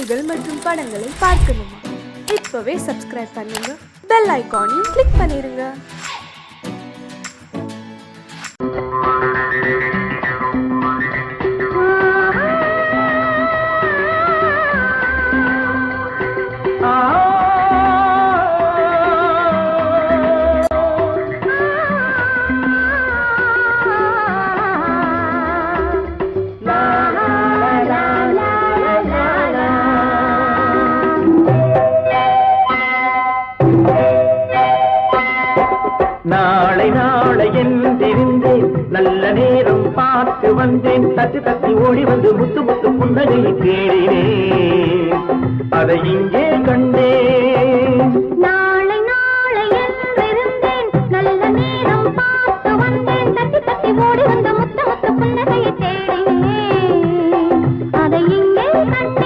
செய்திகள் மற்றும் படங்களை பார்க்கணுமா? இப்பவே சப்ஸ்கிரைப் பண்ணுங்க, பெல் ஐகானையும் கிளிக் பண்ணிருங்க. நாளை நாளை என்றிருந்தேன், நல்ல நேரம் பார்த்து வந்தேன். தட்டி தட்டி ஓடி வந்து முத்து முத்து புன்னகையை தேடினேன், அதை இங்கே கண்டேன். நாளை நாளை என்றிருந்தேன், நல்ல நேரம் பார்த்து வந்தேன். தட்டி தட்டி ஓடி வந்து முத்து முத்து புன்னகையை தேடினேன், அதை இங்கே கண்டேன்.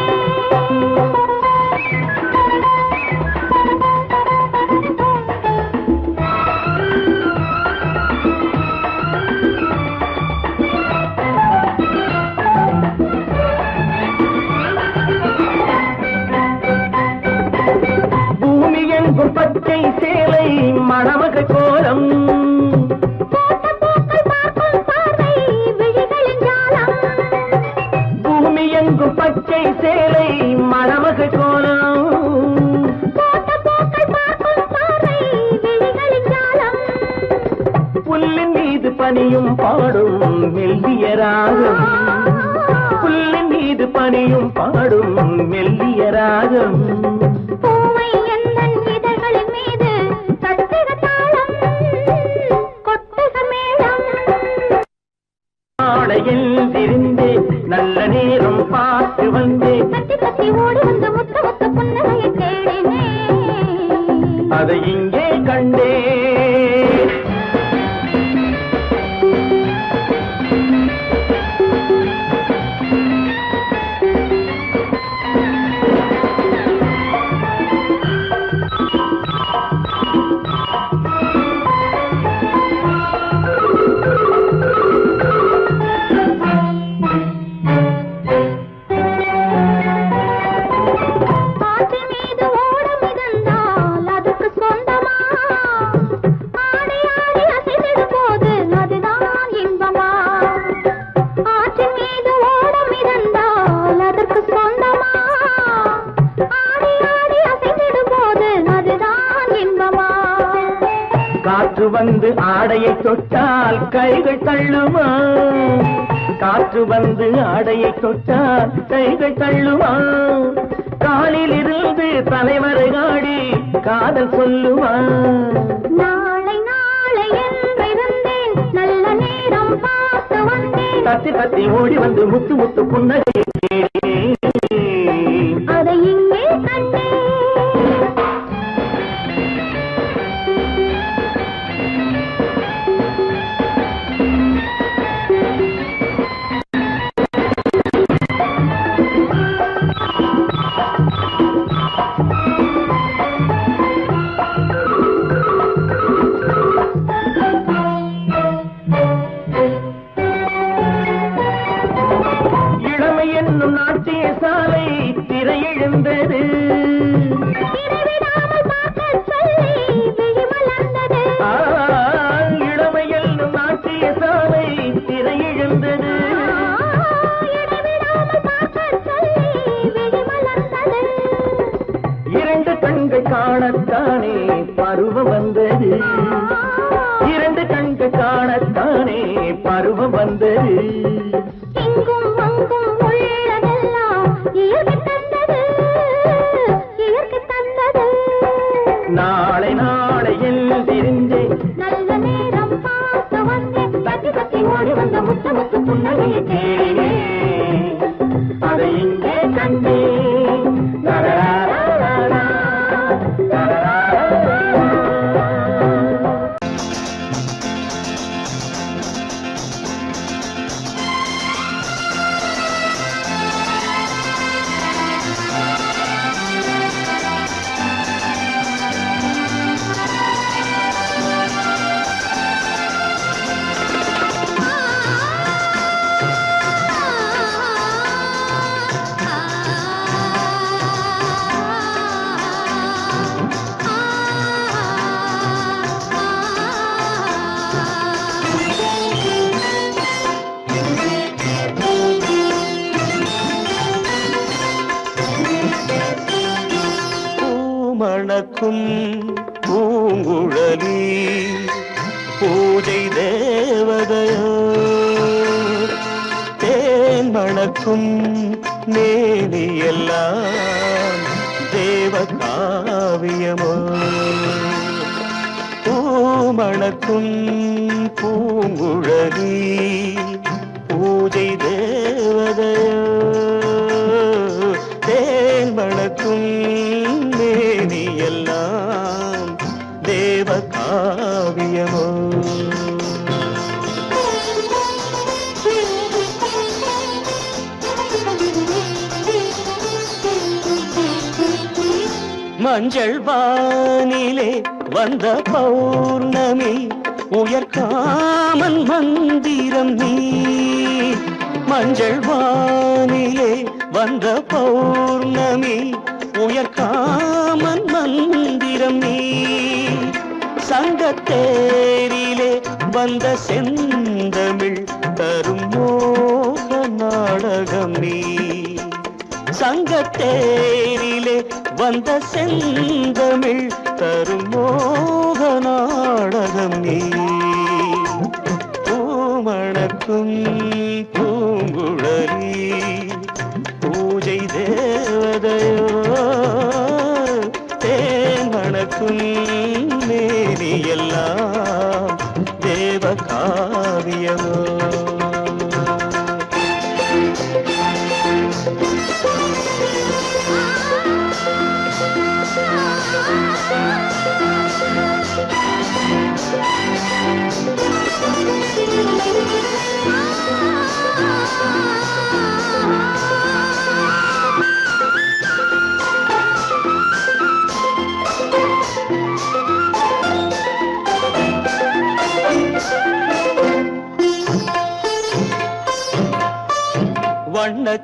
பச்சை சேலை மணமக கோலம், பூமி எங்கும் பச்சை சேலை மணமக கோலம், புல்லின் மீது பனியும் பாடும் மெல்லிய ராகம், புல்லின் மீது பனியும் பாடும் மெல்லிய ராகம். எழுந்திருந்தேன், நல்ல நேரம் பார்த்து வந்தேன். தட்டி தட்டி ஓடி வந்து முத்து முத்து புன்னகையை தேடினேன், அதை இங்கே கண்டேன். காற்று வந்து ஆடையை தொட்டால் கைகள் தள்ளுமா, காற்று வந்து ஆடையை தொட்டால் கைகள் தள்ளுமா, காலில் இருந்து தலைவரை ஆடி காதல் சொல்லுமா. நாளை நாளை என்றிருந்தேன், நல்ல நேரம் பார்த்து வந்தேன். தத்தி தத்தி ஓடி வந்து முத்து முத்து புன்னகையை தேடினேன், அதை இங்கே கண்டேன். நாட்டிய சாலை திரையெழுந்தது, இளமையில் நாட்டிய சாலை திரையெழுந்தது, இரண்டு கண்கள் காணத்தானே பருவம் வந்தது, இரண்டு கண்கள் காணத்தானே பருவம் வந்தது. நாளை நாளை எழுந்திருந்தேன், நல்ல நேரம் பார்த்து வந்தேன். தட்டி தட்டி ஓடி வந்த முத்து முத்து புன்னகையை தேடினேன், அதை இங்கே கண்டேன். மணக்கும் பூங்குழலி பூஜை தேவதையோ தேன் மணக்கும் மேனியெல்லாம் தேவ காவியமோ பூமணக்கும் பூங்குழலி பூஜை தேவதையோ தேன் மணக்கும் மேனியெல்லாம் தேவ காவியமோ மஞ்சள் வானிலே வந்த பௌர்ணமி உயர்காமன் மந்திரம் நீ மஞ்சள் வானிலே வந்த பௌர்ணமி உயர்காமன் மந்திரம் நீ சங்கத்தேரிலே வந்த செந்தமிழ் தரும் மோக நாடகம் நீ சங்கத்தேரிலே வந்த செந்தமிழ் தரும் மோக நாடகம் நீ பூமணக்கும் பூங்குழலி பூஜை தேவதையோ தேன் மணக்கும் மேனியெல்லாம் தேவ காவியமோ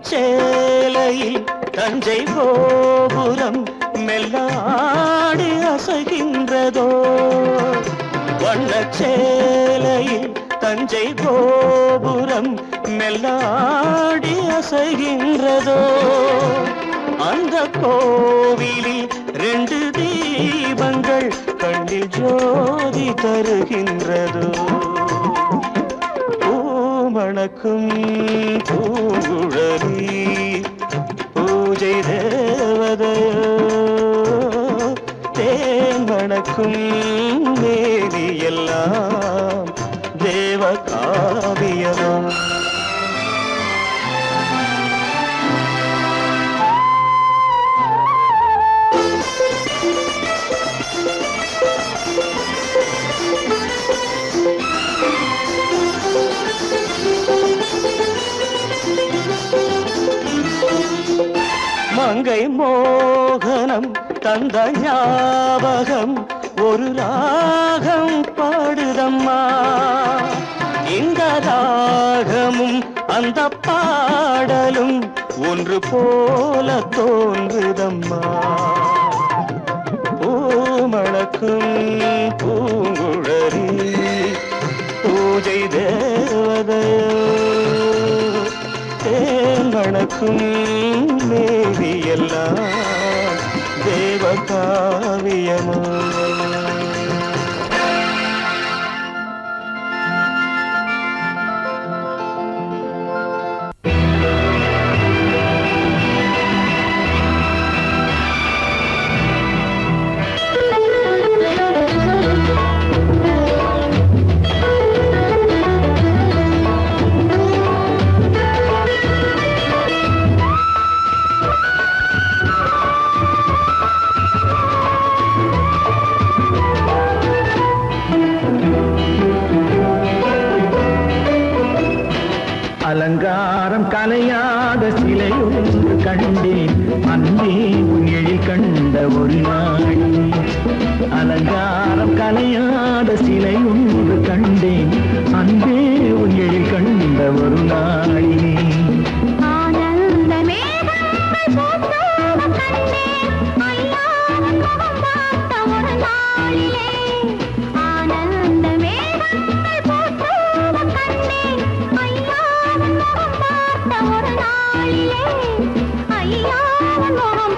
வண்ணச்சேலையில் தஞ்சை கோபுரம் மெல்லாடி அசைகின்றதோ வண்ணச்சேலையில் தஞ்சை கோபுரம் மெல்லாடி அசைகின்றதோ அந்த கோவிலில் 2 தீபங்கள் கண்ணில் ஜோதி தருகின்றதோ மணக்கும் பூங்குழலி பூஜை தேவதையோ தேன் மணக்கும் மேனியெல்லாம் தேவ காவியமோ மங்கை மோகனம் தந்த ஞாபகம் ஒரு ராகம் பாடுதம்மா இந்த ராகமும் அந்த பாடலும் ஒன்று போல தோன்றுதம்மா பூமணக்கும் பூங்குழலி பூஜை தேவதையோ தேன் மணக்கும் மேவியெல்லாம் தேவ காவியமோ அலங்காரம் கலையாத சிலை ஒன்று கண்டேன் அன்பே உன் எழில் கண்ட ஒரு நாள் அலங்காரம் கலையாத சிலை ஒன்று கண்டேன் அன்பே உன் எழில் கண்ட ஒரு நாளிலே ஐயா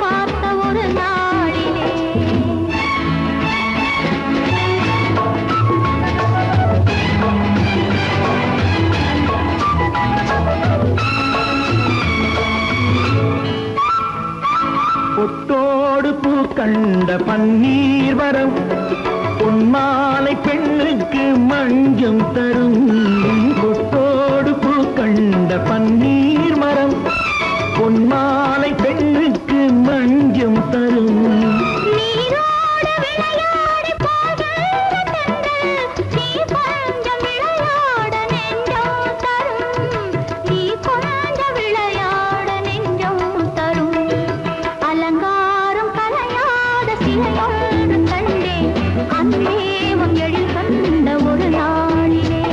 பார்த்த ஒரு நாளிலே பொட்டோடு பூ கண்ட பன்னீர் வரம் பொன்மாலை பெண்ணுக்கு மஞ்சம் தரும். பொட்டோடு பூ கண்ட பன்னீர் மரம் பொன்மாலை பெண்ணுக்கு மஞ்சம் தரும். நீரோடு விளையாடி போகின்ற தென்றல், நீ கொஞ்சம் விளையாட நெஞ்சம் தரும். நீ கொஞ்சம் விளையாட நெஞ்சம் தரும். அலங்காரம் கலையாத சிலையொன்று கண்டேன், அன்பே உன் எழில் கண்ட ஒரு நாளிலே.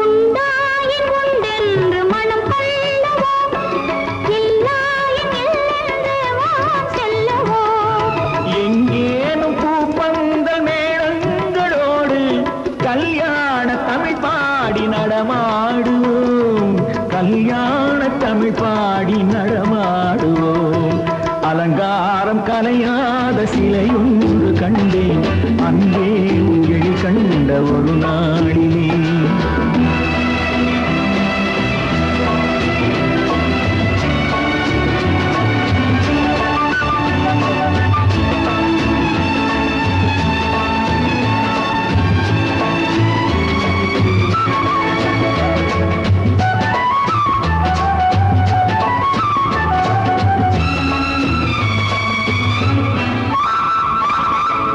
உண்டாயின் உண்டென்று மனம் கொள்ளவோ, இல்லாயின் இல்லென்று வான் செல்லவோ. எங்கேனும் பூப்பந்தல் மேளங்களோடு கல்யாண தமிழ் பாடி நடமாடுவோம். கல்யாண தமிழ் பாடி நடமாடுவோம். அலங்காரம் கலையாத சிலையொன்று கண்டேன், அன்பே உங்கள் கண்ட ஒரு நாளிலே.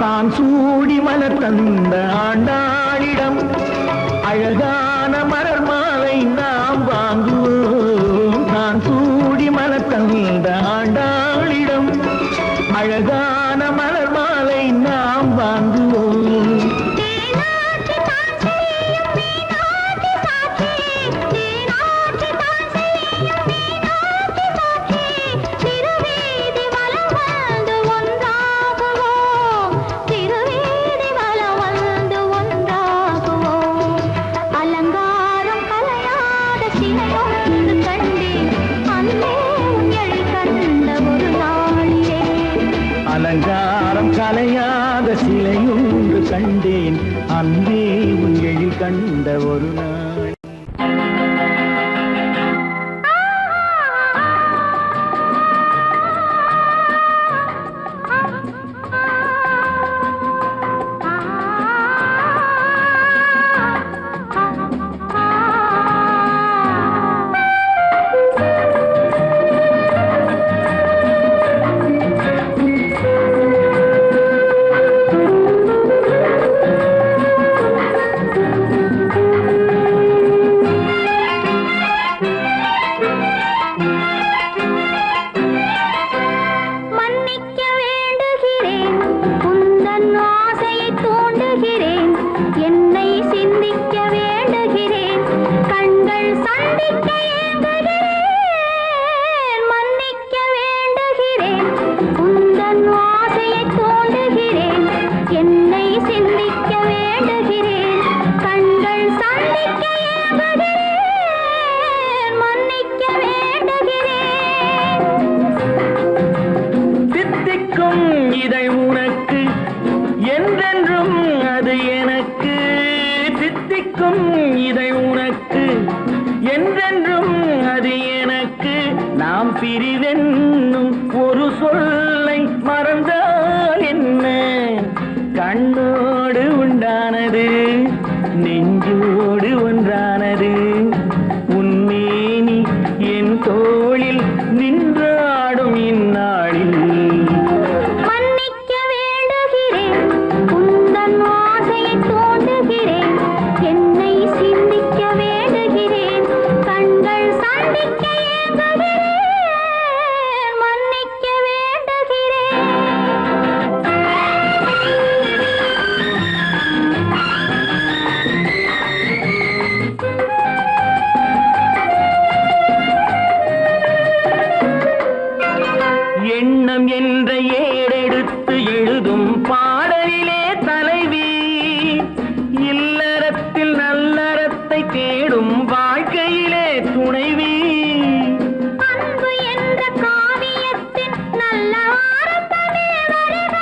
தான் சூடி மலர் தந்த ஆண்டாளிடம் அழகான மலர் மாலை நாம் வாங்குவோம். தான் சூடி மலர் தந்த ஆண்டாளிடம் அழகான மலர் மாலை நாம் வாங்குவோம். தேனாற்றி தான் செய்யும் மீனாட்சி சாட்சி, தேனாற்றி தான் செய்யும் மீனாட்சி சாட்சி. திருவீதி வலம் வந்து ஒன்றாகுவோம், திருவீதி வலம் வந்து ஒன்றாகுவோம். அலங்காரம் கலையாத சிலையொன்று கண்டேன், அன்பே உன் எழில் கண்ட ஒரு நாளிலே. அலங்காரம் கலையாத சிலையொன்று கண்டேன், அன்பே உன் எழில் கண்ட ஒரு நாள். மன்னிக்க வேண்டுகிறேன், உந்தன் ஆசையை தூண்டுகிறேன், என்னை சிந்திக்க வேண்டுகிறேன், கண்கள் சந்திக்க ஏங்குகிறேன். மன்னிக்க வேண்டுகிறேன், உந்தன் ஆசையை தூண்டுகிறேன், என்னை சிந்திக்க வேண்டுகிறேன், கண்கள் சந்திக்க ஏங்குகிறேன். மன்னிக்க வேண்டுகிறேன். தித்திக்கும் இதை உனக்கு என்றென்றும் அது எனக்கு. தித்திக்கும் இதை உனக்கு என்றென்றும் என்ற ஏடெடுத்து எழுதும் பாடலிலே தலைவி, இல்லறத்தில் நல்லறத்தை தேடும் வாழ்க்கையிலே துணைவி. அன்பு என்ற காவியத்தின் நல்ல ஆரம்பமே வருக,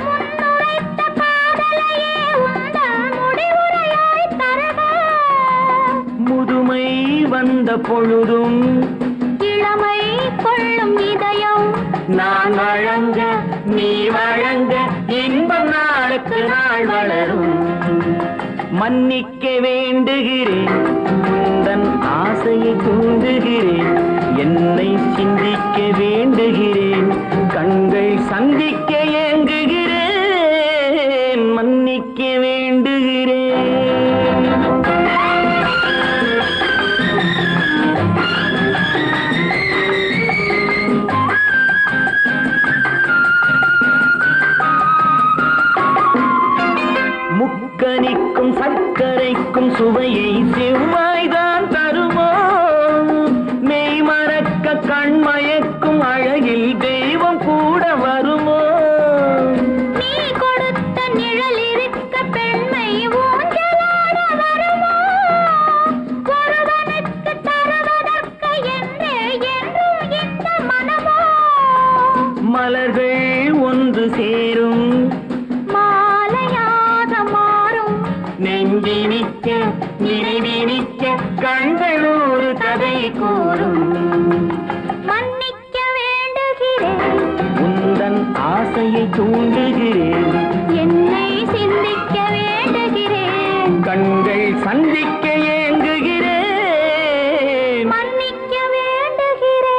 முன்னுரைத்த பாடலையே உங்கள் முடிவுரையாய் தருக. முதுமை வந்த பொழுதும் இளமை கொள்ளும் இதயம் நான் வழங்க நீ வழங்க இன்பம் நாளுக்கு நாள் வளரும். மன்னிக்க வேண்டுகிறேன், உந்தன் ஆசையை தூண்டுகிறேன், என்னை சிந்திக்க வேண்டுகிறேன், கண்கள் சந்திக்க ஏங்குகிறேன், மன்னிக்க வேண்டுகிறேன். முக்கனிக்கும் சர்க்கரைக்கும் சுவையை செவ்வாய்தான் தருமோ, மெய் மறக்க கண்மயக்கும் அழகில் தெய்வம் கூட வருமோ. நீ கொடுத்த நிழல் இருக்க பெண்மை ஊஞ்சலாட வருமோ, ஒருவனுக்கு தருவதற்கு என்றே என்றும் இந்த மனமோ. மலர்கள் ஒன்று சேரும் மாலையாக மாறும் நெஞ்சினிக்க நினைவினிக்க கண்கள் ஒரு கதை கூறும். மன்னிக்க வேண்டுகிறேன், உந்தன் ஆசையை தூண்டுகிறேன், என்னை சிந்திக்க வேண்டுகிறேன், கண்கள் சந்திக்க ஏங்குகிறேன், மன்னிக்க வேண்டுகிறேன்.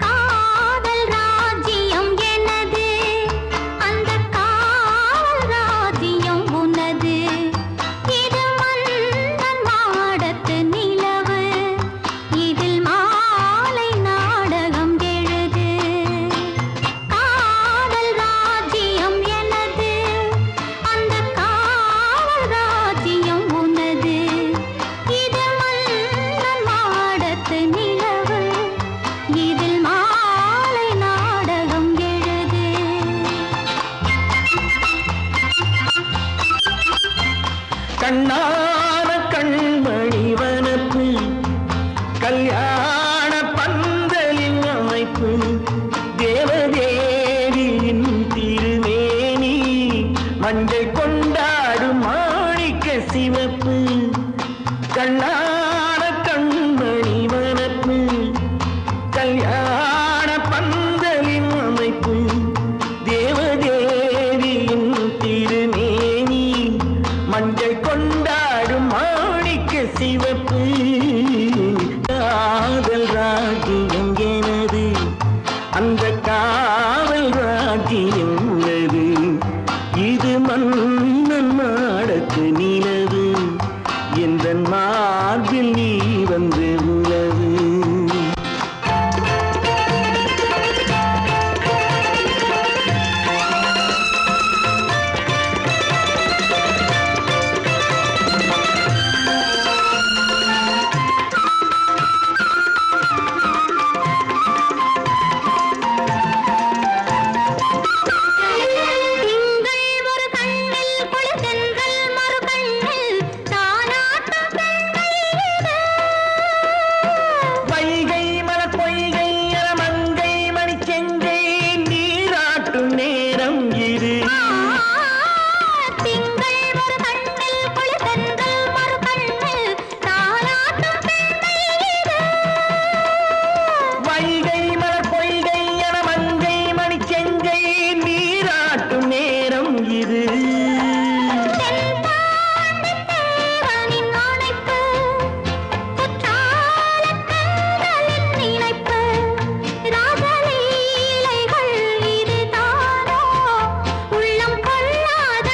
காதல் ராஜ்யம் எனது, அந்த காவல் ராஜ்யம் உனது. இது மன்னன் மாடத்து நிலவு, இதில் மாலை நாடகம் எழுது. காதல் ராஜ்யம் எனது, அந்த காவல் ராஜ்யம் உனது. இது மன்னன் மாடத்து நிலவு, இதில் மாலை நாடகம் எழுது. கண்ணான கண்மணி வனப்பு, கல்யாண பந்தலின் அமைப்பு, தேவதேவியின் திருமேனி, மஞ்சள் கொண்டாடும் மாணிக்க சிவப்பு. கண்ணான கண்மணி வனப்பு, கல்யாண பந்தலின் அமைப்பு, தேவதேவியின் திருமேனி, மஞ்சள் கொண்டாடும் மாணிக்க சிவப்பு. காதல் ராஜ்யம் எனது, அந்த காவல் ராஜ்யம் உள்ளது. இது மன்னன் மாடத்து நிலவு, எந்த மார்க இது தேவனின் அணைப்பு, குற்றாலக் கண்களின் நினைப்பு, ராசலீலைகள் இதுதானோ, உள்ளம் கொள்ளாத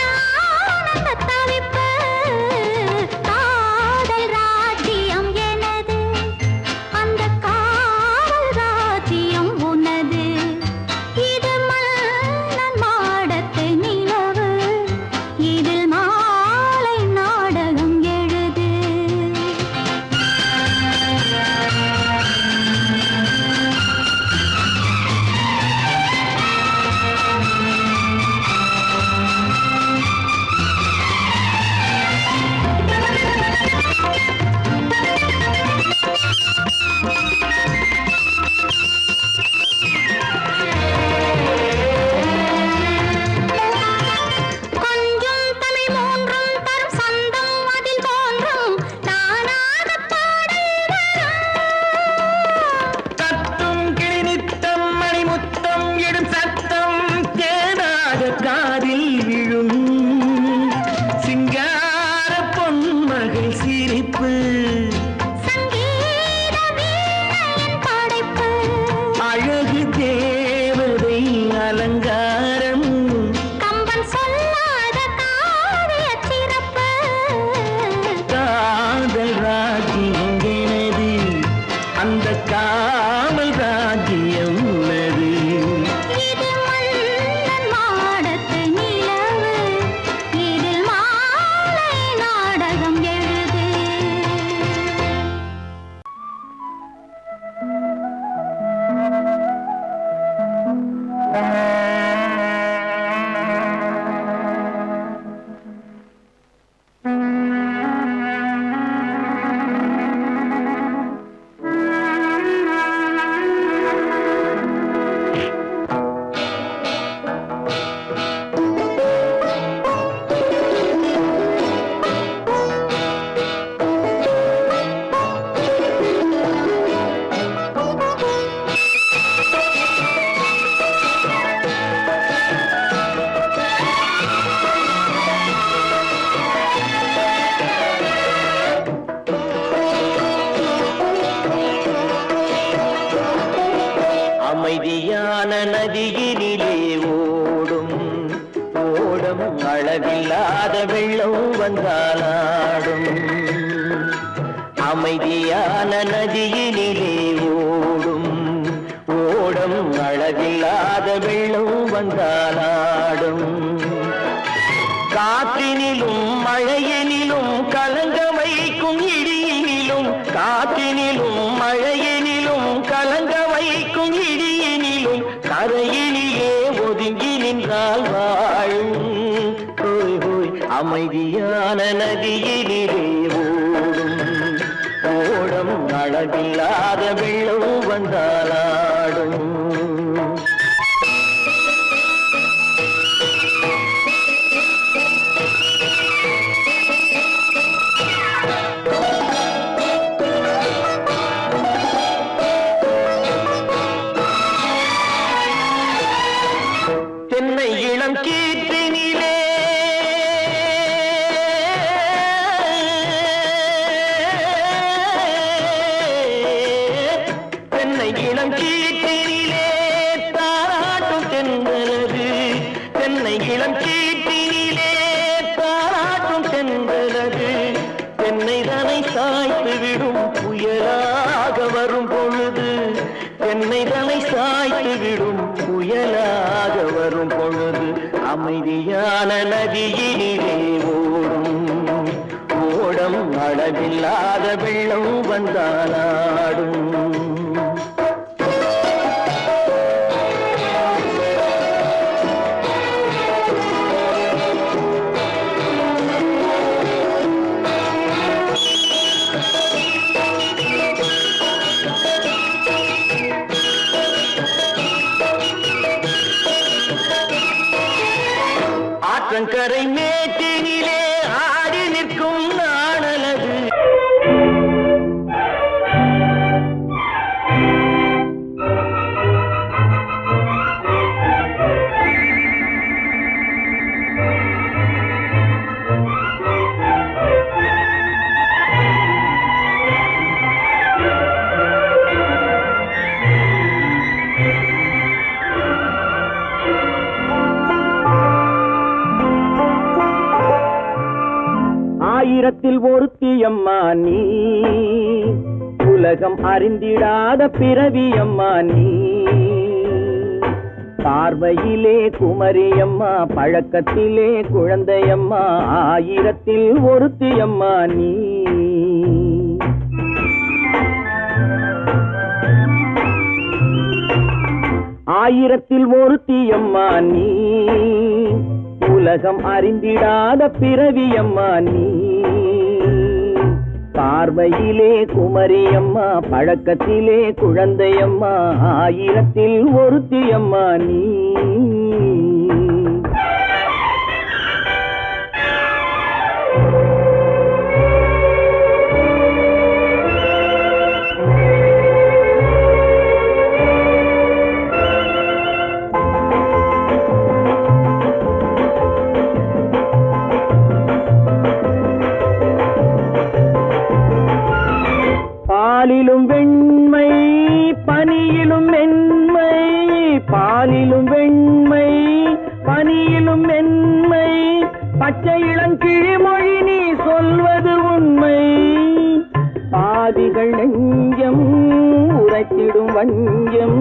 ஆனந்தத் தவிப்பு. காதல் ராஜ்யம் எனது, அந்தக் காவல் ராஜ்யம் உனது. இது மன்னன் மாடத்து நிலவு, இதில் மாலை நாடகம் எழுது. கொஞ்சம் தமிழ் மூன்றும் தரும் சந்தம் அதில் தோன்றும் நானாகப் பாடல் வரும். தத்தும் கிளி நித்தம் மணிமுத்தம் இடும் சத்தம் தேனாக காதில் விழும் சிங்கார பொன்மகள் சிரிப்பு சங்கீத வீணையின் படைப்பு, அழகு தேவதை அலங்காரம் கம்பன் சொல்லாத காவியச் சிறப்பு. காதல் ராஜ்யம் எனது, அந்த காவல் ராஜ்யம் உள்ளது. இது மன்னன் மாடத்து நிலவு, இதில் மாலை நாடகம் எழுது. அமைதியான நதியினிலே ஓடும் ஓடம் அளவில்லாத வெள்ளம் வந்தாலாடும். அமைதியான நதியினிலே ஓடும் ஓடம் அளவில்லாத வெள்ளம் வந்தாலாடும். காற்றினிலும் மழையினிலும் கலங்க வைக்கும் இடியினிலும், காற்றினிலும் மழையினிலும் கலங்க வைக்கும் இடியினிலும், கரையினிலே ஒதுங்கி நின்றால் வாழும். ஹோய் ஹோய் அமைதியான நதியினிலே ஓடும் ஓடம் அளவில்லாத வெள்ளம் வந்தாலாடும். தென்னை இளம் கீற்றினிலே தென்னை இளம் கீற்றினிலே தாராட்டும் தென்றலது. தென்னை இளம் கீற்றினிலே தாராட்டும் தென்றலது. தென்னை தனை சாய்த்து விடும் புயலாக வரும் பொழுது, தென்னை தனை சாய்த்து விடும் புயலாக வரும் பொழுது, அமைதியான நதியினிலே ஓடும் ஓடம் அளவில்லாத வெள்ளம் வந்தாலாடும். ஆற்றங்கரை மேட்டினிலே ஆடி நிற்கும் நாணலது. ஆயிரத்தில் ஒருத்தியம்மா நீ, உலகம் அறிந்திடாத பிறவியம்மா நீ. பார்வையிலே குமரியம்மா, பழக்கத்திலே குழந்தையம்மா, ஆயிரத்தில் ஒருத்தியம்மா நீ. ஆயிரத்தில் ஒருத்தியம்மா நீ, உலகம் அறிந்திடாத பிறவியம்மா நீ. பார்வையிலே குமரியம்மா, பழக்கத்திலே குழந்தையம்மா, ஆயிரத்தில் ஒருத்தியம்மா நீ. பாலிலும் வெண்மை பனியிலும் மென்மை, பாலிலும் வெண்மை பனியிலும் மென்மை, பச்சை இளங்கிழிமொழி நீ சொல்வது உண்மை. பாதிகள் நெஞ்சம் உரைத்திடும் வஞ்சம்,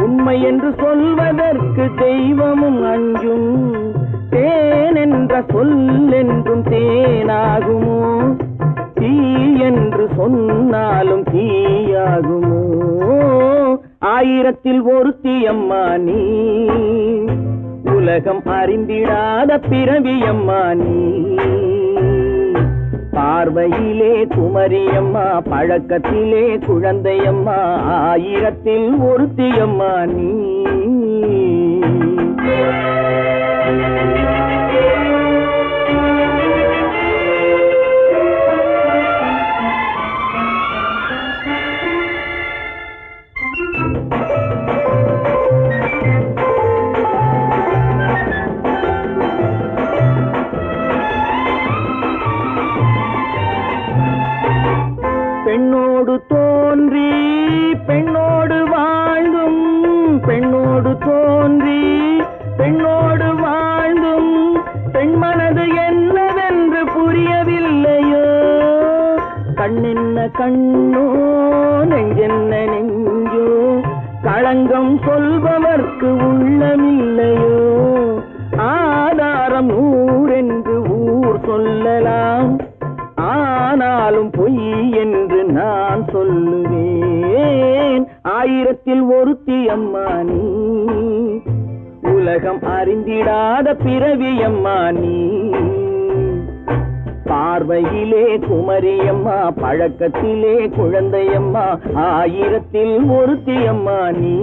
உண்மை என்று சொல்வதற்கு தெய்வமும் அஞ்சும். தேன் என்ற சொல் என்றும் தேனாகுமோ, தீ என்று சொன்னாலும் தீயாகுமோ. ஆயிரத்தில் ஒருத்தியம்மா நீ, உலகம் அறிந்திடாத பிறவியம்மா நீ. பார்வையிலே குமரியம்மா, பழக்கத்திலே குழந்தையம்மா, ஆயிரத்தில் ஒருத்தியம்மா நீ. பெண்ணோடு தோன்றி பெண்ணோடு வாழ்ந்தும், பெண்ணோடு தோன்றி பெண்ணோடு வாழ்ந்தும், பெண் மனது என்னவென்று புரியவில்லையோ. கண்ணென்ன கண்ணோ, நெஞ்சென்ன நெஞ்சோ, களங்கம் சொல்பவர்க்கு உள்ளமில்லையோ. ஆதாரம் ஊரென்று ஊர் சொல்லலாம், ஆனாலும் பொய் என்று நான் சொல்லுவேன். ஆயிரத்தில் ஒருத்தியம்மா நீ, உலகம் அறிந்திடாத பிறவியம்மா நீ. பார்வையிலே குமரியம்மா, பழக்கத்திலே குழந்தையம்மா, ஆயிரத்தில் ஒருத்தியம்மா நீ.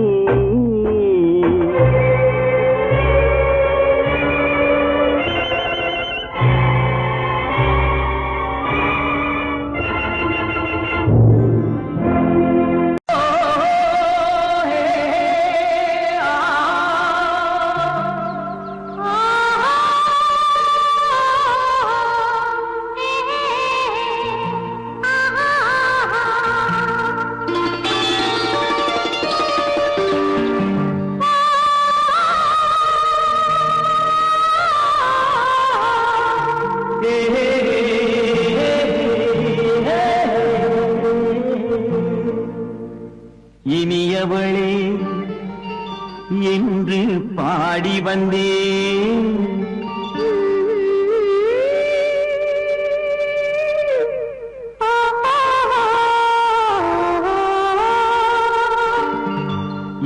இனியவளே என்று பாடி வந்தேன்,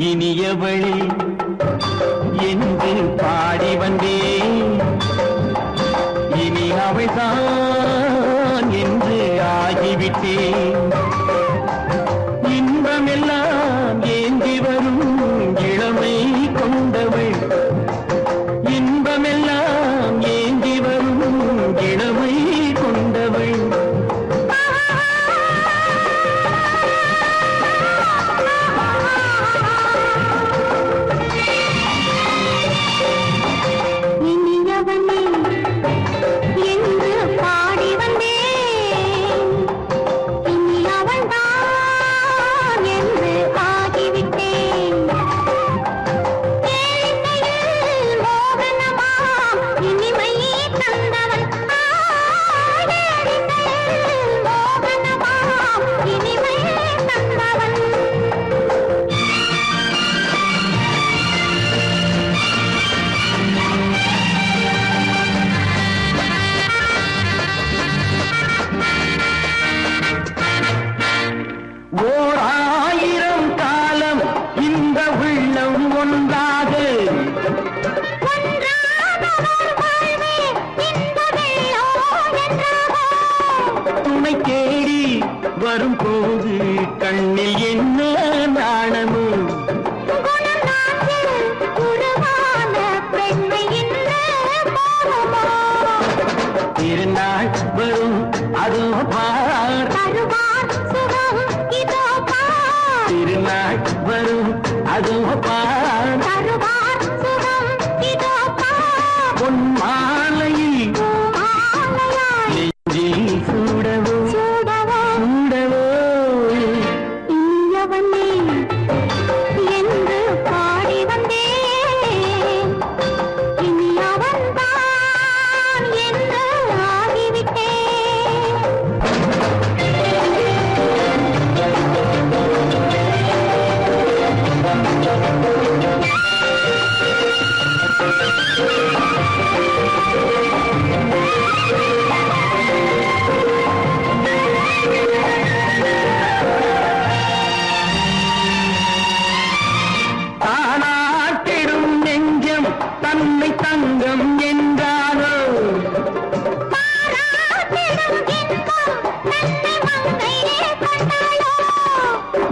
இனியவளே என்று பாடி வந்தேன். இனி அவள்தான் என்று ஆகிவிட்டேன். இன்பமெல்லாம் ஏந்தி வரும் இளமை கொண்டவள், இன்பமெல்லாம் ஏந்தி வரும் இளமை கொண்டவள். இனியவனே என்று பாடி வந்தேன், வரும்போது கண்ணில் என்ன நாணமோ திருநாள் வரும் அதோ பார் திருநாள் வரும் அதோ பார் பொன் மாலையில் நெஞ்சில் சூடவோ சூடவோ என்று பாடி வந்தேன் இனி அவன்தான் என்று ஆகிவிட்டேன் தானாட்டிடும் நெஞ்சம் தன்னை தங்கம் என்றாரோ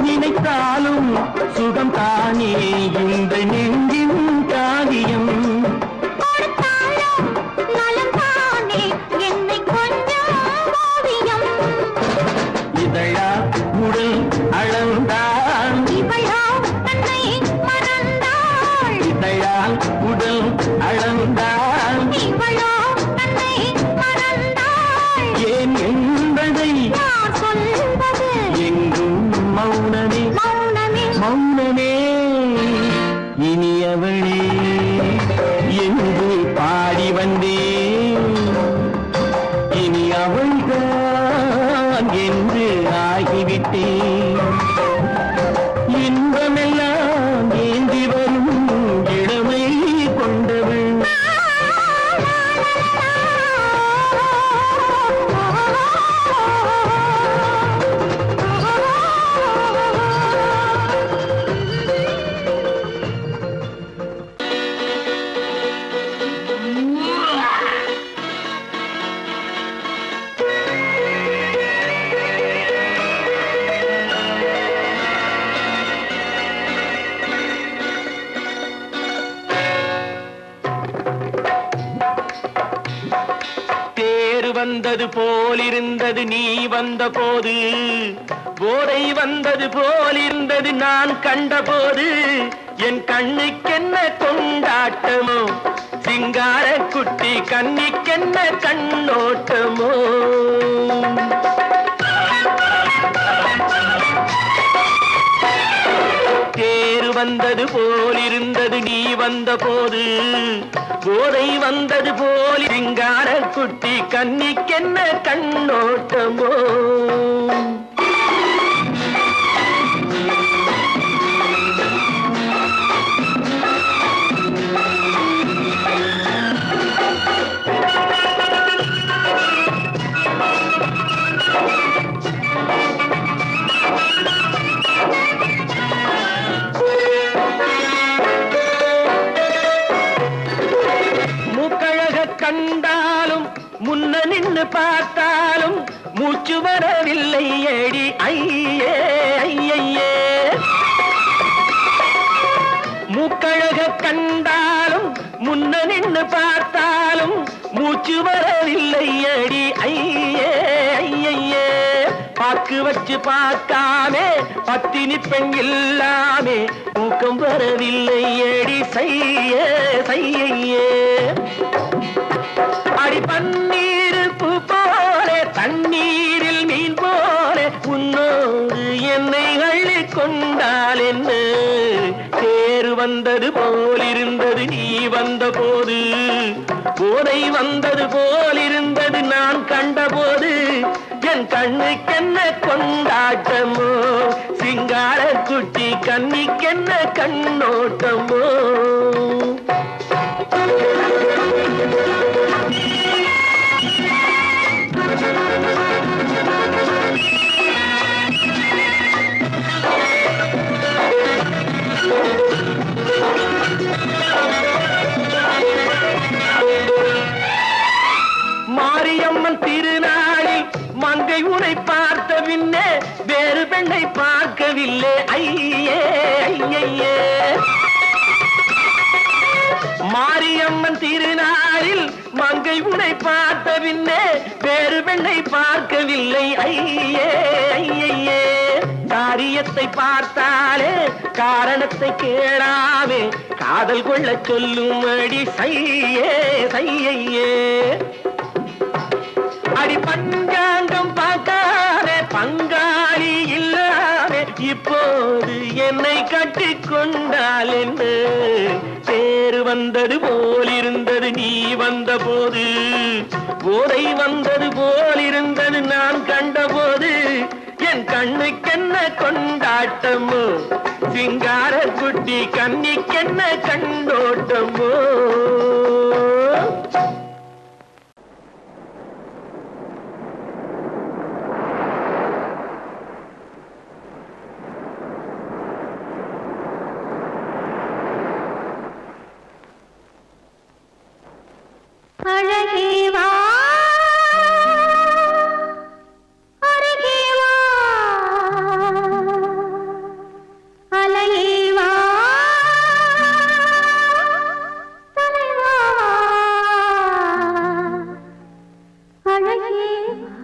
நினைத்தாலும் சுகம் தானே இந்த நெஞ்சின் காரியம் இதழா உடல் அளந்தான் இதழால் உடல் அளந்தான் ஏன் என்பதை எங்கும் மௌனமே மௌனமே இனியவளே என்று பாடி வந்தேன் இனி அவள்தான் என்று ஆகிவிட்டேன் இன்பமெல்லாம் ஏந்தி வரும் இளமை கொண்டவள் தேர் வந்தது போலிருந்தது நீ வந்த போது போதை வந்தது போலிருந்தது நான் கண்டபோது என் கண்ணுக்கென்ன கொண்டாட்டமோ சிங்கார குட்டி கண்ணிக்கென்ன கண்ணோட்டமோ தேர் வந்தது போலிருந்தது நீ வந்த போது போதை வந்தது போல் சிங்கார குட்டி கண்ணிக்கென்ன கண்ணோட்டமோ கண்டாலும் முன்ன நின்று பார்த்தாலும் மூச்சு வரவில்லை ஏடி ஐயே ஐயே மூக்கழக கண்டாலும் முன்ன நின்று பார்த்தாலும் மூச்சு வரவில்லை ஏடி ஐயே ஐயே பாக்கு வச்சு பார்க்காமே பத்தினி பெண் இல்லாமே தூக்கம் வரவில்லை ஏடி செய்ய செய்யே அடி பன்னீர் பூ போல தண்ணீரில் மீன் போல உன்னோடு என்னை அள்ளி கொண்டால் என்ன தேர் வந்தது போலிருந்தது நீ வந்த போது போதை வந்தது போலிருந்தது நான் கண்டபோது என் கண்ணுக்கென்ன கொண்டாட்டமோ சிங்கார குட்டி கண்ணிக்கென்ன கண்ணோட்டமோ மாரியம்மன் திருநாளில் மங்கை உனை பார்த்த பின்னே வேறு பெண்ணை பார்க்கவில்லை ஐயே ஐயே. மாரியம்மன் திருநாளில் மங்கை உனை பார்த்த பின்னே வேறு பெண்ணை பார்க்கவில்லை ஐயே ஐயே. காரியத்தை பார்த்தாலே காரணத்தை கேளாமே காதல் கொள்ள சொல்லும்படி சையே சையே. அடி பஞ்சாங்கம் பார்க்காதே பங்காளி இல்லாமே இப்போது என்னை கட்டிக் கொண்டால் என்ன. தேர் வந்தது போலிருந்தது நீ வந்த போது, போதை வந்தது போலிருந்தது நான் கண்டபோது. என் கண்ணுக்கென்ன கொண்டாட்டமோ சிங்கார குட்டி கண்ணிக்கென்ன கண்டோட்டமோ. அழகே வா அருகே வா அலையே வா தலைவா அழகே வா.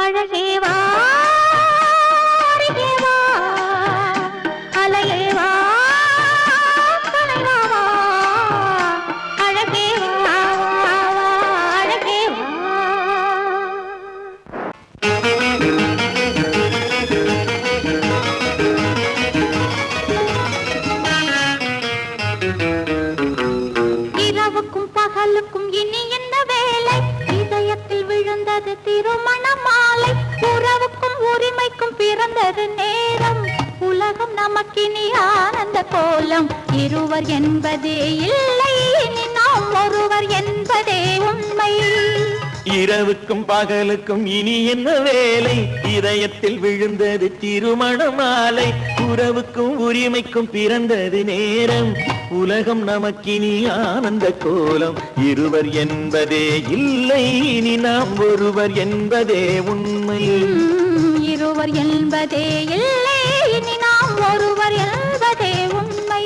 அழகேவா அருகேவா அலையேவா கலைவாவா அழகேவா அழகேவா இரவுக்கும் பகலுக்கும் இனி என்ன வேலை இதயத்தில் விழுந்தது திருமண மாலை உறவுக்கும் உரிமைக்கும் பிறந்தது நேரம் உலகம் நமக்கினி ஆனந்த கோலம் இருவர் என்பதே இல்லை இனி நாம் ஒருவர் என்பதே உண்மை இரவுக்கும் பகலுக்கும் இனி என்ன வேலை இதயத்தில் விழுந்தது திருமண மாலை உறவுக்கும் உரிமைக்கும் பிறந்தது நேரம் உலகம் நமக்கினி ஆனந்த கோலம் இருவர் என்பதே இல்லை இனி நாம் ஒருவர் என்பதே உண்மை இருவர் என்பதே இல்லை இனி நாம் ஒருவர் என்பதே உண்மை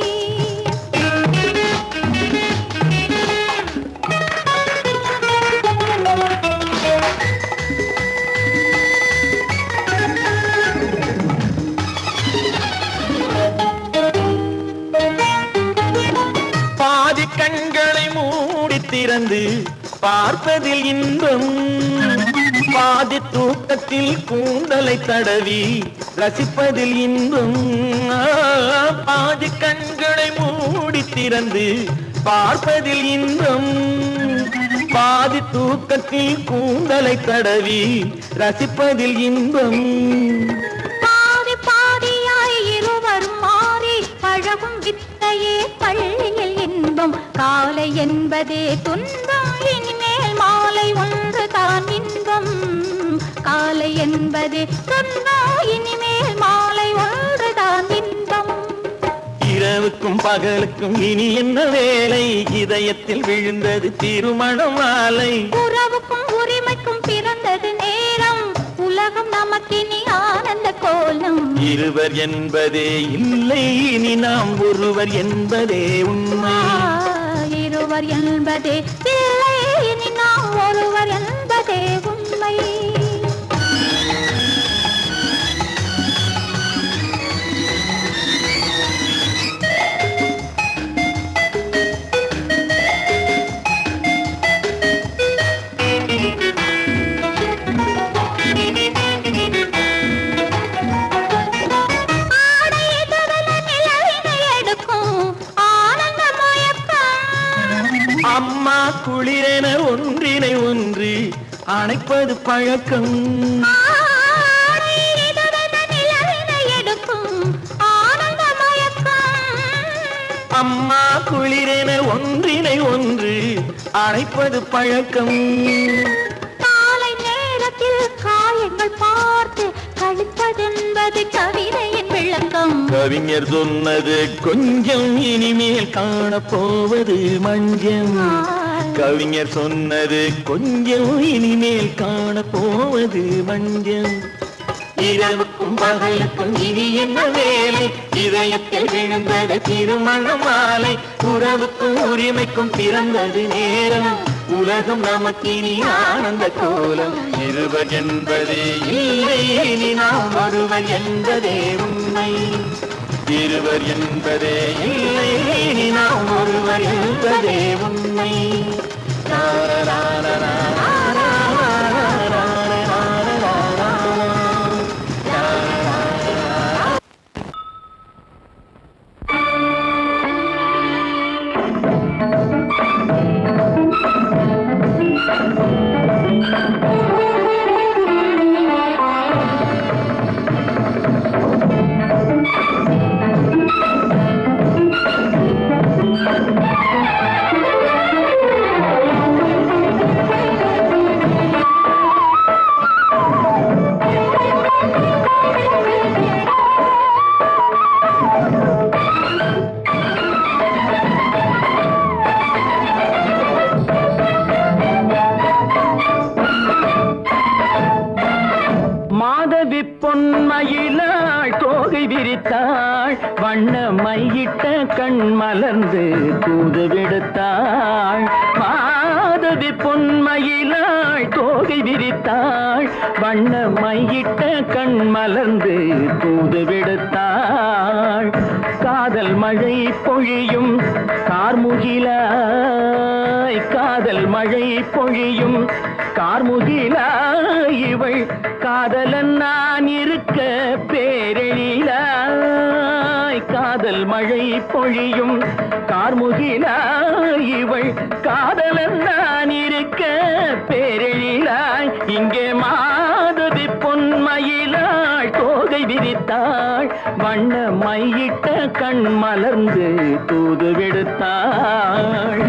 பாதி கண்களை மூடி திறந்து பார்ப்பதில் இன்பம் பாதி தூக்கத்தில் கூந்தலை தடவி ரசிப்பதில் இன்பம் பாதி கண்களை மூடி திறந்து பார்ப்பதில் இன்பம் பாதி தூக்கத்தில் கூந்தலை தடவி ரசிப்பதில் இன்பம் பாதி பாதியாய் இருவரும் மாறி பழகும் வித்தையே பள்ளியில் இன்பம் காலை என்பதே துன்பம் இனிமேல் மாலை ஒன்று தான் இன்பம் காலை என்பதே துன்பம் இனிமேல் மாலை ஒன்று தான் இன்பம் இரவுக்கும் பகலுக்கும் இனி என்ன வேலை இதயத்தில் விழுந்தது திருமண மாலை உறவுக்கும் உரிமைக்கும் பிறந்தது நேரம் உலகம் நமக்கினி ஆனந்த கோலம் இருவர் என்பதே இல்லை இனி நாம் ஒருவர் என்பதே உண்மை இருவர் என்பதே இல்லை இனி நாம் ஒருவர் என்பதே உண்மை அம்மா குளிரென ஒன்றினை ஒன்று அணைப்பது பழக்கம் அம்மா குளிரென ஒன்றினை ஒன்று அணைப்பது பழக்கம் காலை நேரத்தில் காயங்கள் பார்த்து கழிப்பதென்பது கவிதையின் விளக்கம் கவிஞர் சொன்னது கொஞ்சம் இனிமேல் காணப்போவது மஞ்சம் கவிஞர் சொன்னது கொஞ்சம் இனிமேல் காணப்போவது மஞ்சம் இரவுக்கும் பகலுக்கும் இனி என்ன வேலை இதயத்தில் விழுந்தது திருமண மாலை உறவுக்கும் உரிமைக்கும் பிறந்தது நேரம் உலகம் நமக்கினி ஆனந்த கோலம் இருவர் என்பதே இல்லை இனி நாம் ஒருவர் என்பதே உண்மை இருவர் என்பதே இல்லை இனி நாம் ஒருவர் என்பதே உண்மை மாதவி பொன்மயிலாள் தோகை விரித்தாள் வண்ண மையிட்ட கண் மலர்ந்து தூது விடுத்தாள் மாதவி பொன்மயிலாள் தோகை விரித்தாள் வண்ண மையிட்ட கண் மலர்ந்து தூது விடுத்தாள் காதல் மழை பொழியும் கார்முகிலாய் காதல் மழை பொழியும் கார்முகிலாய் இவள் காதலன் நான் இருக்க பேரெழிலாய் காதல் மழை பொழியும் கார்முகிலாய் இவள் காதலன் நான் இருக்க பேரெழிலாய் இங்கே மாதவி பொன்மயிலாள் தோகை விரித்தாள் வண்ண மையிட்ட கண் மலர்ந்து தூது விடுத்தாள்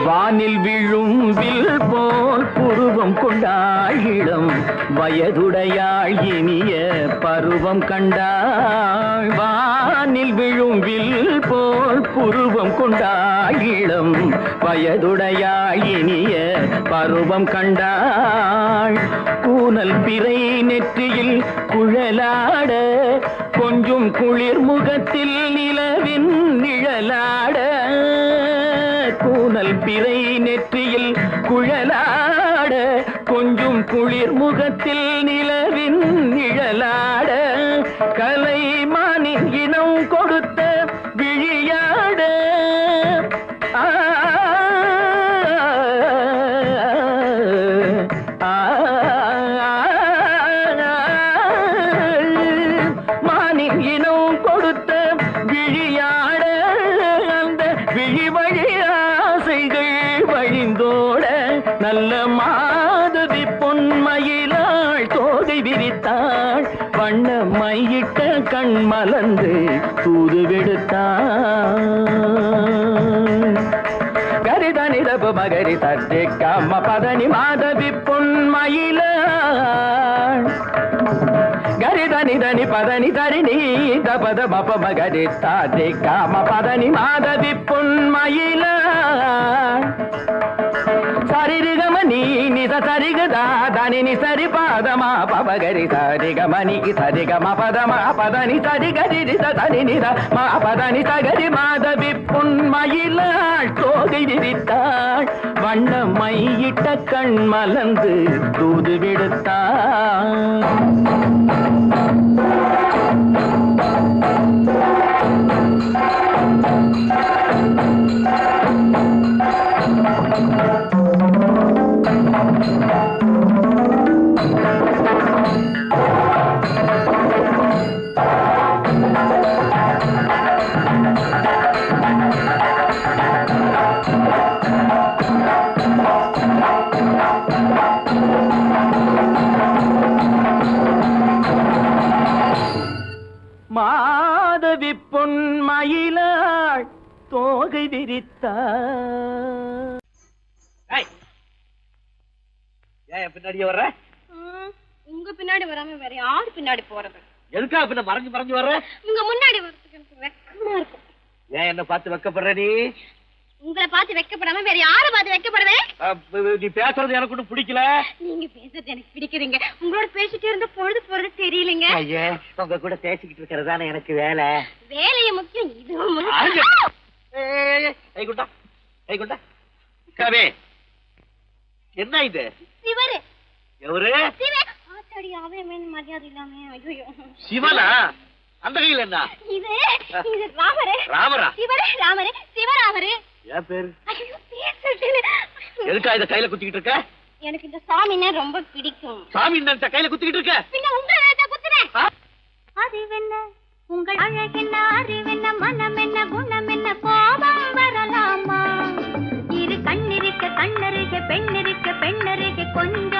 வானில் விழும் வில் போல் புருவம் கொண்டாள் இளம் வயதுடையாள் இனிய பருவம் கண்டாள் வானில் விழும் வில் போல் புருவம் கொண்டாள் இளம் வயதுடையாள் இனிய பருவம் கண்டாள் கூனல் பிறை நெற்றியில் குழலாட கொஞ்சம் குளிர் முகத்தில் நிலவின் நிழலாட கூனல் பிறை நெற்றியில் குழலாட கொஞ்சம் குளிர் முகத்தில் நிலவின் நிழலாட கலைமானின் இனம் கொடுத்த விழியாட மானின் இனம் கொடுத்த விழியாட அந்த விழி வழி ஆசைகள் வழிந்தோட நல்ல மாதவி பொன்மயிலாள் தோகை விரித்தாள் வண்ண மையிட்ட கண் மலர்ந்து தூது விடுத்தாள் கரிதனி தப மகரி தட்டி கம்ம பதனி மாதவி பொன்மயிலாள் கரிதனி தனி பதனி தரிணி தபத மப மகரி தாட்டி காம பதனி மாதவி பொன்மயிலாள் சரிகமணி நித சரிகதா தனி சரி பாதமா பபகரி சரிகமணி சரிகம பதமா பதனி சரிகரி தனி நித மா பதனி சகரி மாதவி பொன்மயிலாள் தோகை விரித்தாள் வண்ண மையிட்ட கண் மலர்ந்து தூது விடுத்தாள் மாதவி பொன்மயிலாள் தோகை விரித்தாள் ஏன் பின்னாடியே வர்ற? உங்க பின்னாடி வராம வேற யாரு பின்னாடி போறது? எதுக்கா பின்ன மறைஞ்சு மறைஞ்சு வர்ற? உங்க முன்னாடி வரதுக்கு எனக்கு வெக்கமா இருக்கும். ஏன் என்ன பார்த்து வெக்கப்படுற நீ? உங்களை பார்த்து வெக்கப்படாம வேற யாரை பார்த்து வெக்கப்படுவேன்? நீ பேசுறது எனக்கு ஒன்றும் பிடிக்கல. நீங்க பேசுறது எனக்கு பிடிக்குதுங்க. உங்களோட பேசிட்டே இருந்த பொழுது போறது தெரியலங்க. ஐயா உங்க கூட பேசிக்கிட்டு இருக்கிறதானே எனக்கு வேலை. வேலைய முக்கியம், இதுவும் முக்கியம். கவே என்ன இது? சிவரு. எவரு? ஆத்தாடி அவன் மரியாதை இல்லாம. ஐயோ சிவனா? அந்த கையில் என்ன? இது ராமரு. ராமரா? சிவரு ராமரு, சிவராமரு. ஏன் பேரு? ஐயோ பேசுறேன். எதுக்கா இத கையில குத்திக்கிட்டு இருக்க? எனக்கு இந்த சாமின்னா ரொம்ப பிடிக்கும். சாமி இந்த கையில குத்திக்கிட்டு இருக்க? பின்ன உங்களை குத்துறேன். அறிவென்ன உங்கள் அழகென்ன, அறிவென்ன, மனம் என்ன, குணம் என்ன, கோபம் வரலாமா? இரு கண்ணிருக்க கண்ணருக, பெண்ணிருக்க பெண்ணருக, கொஞ்சம்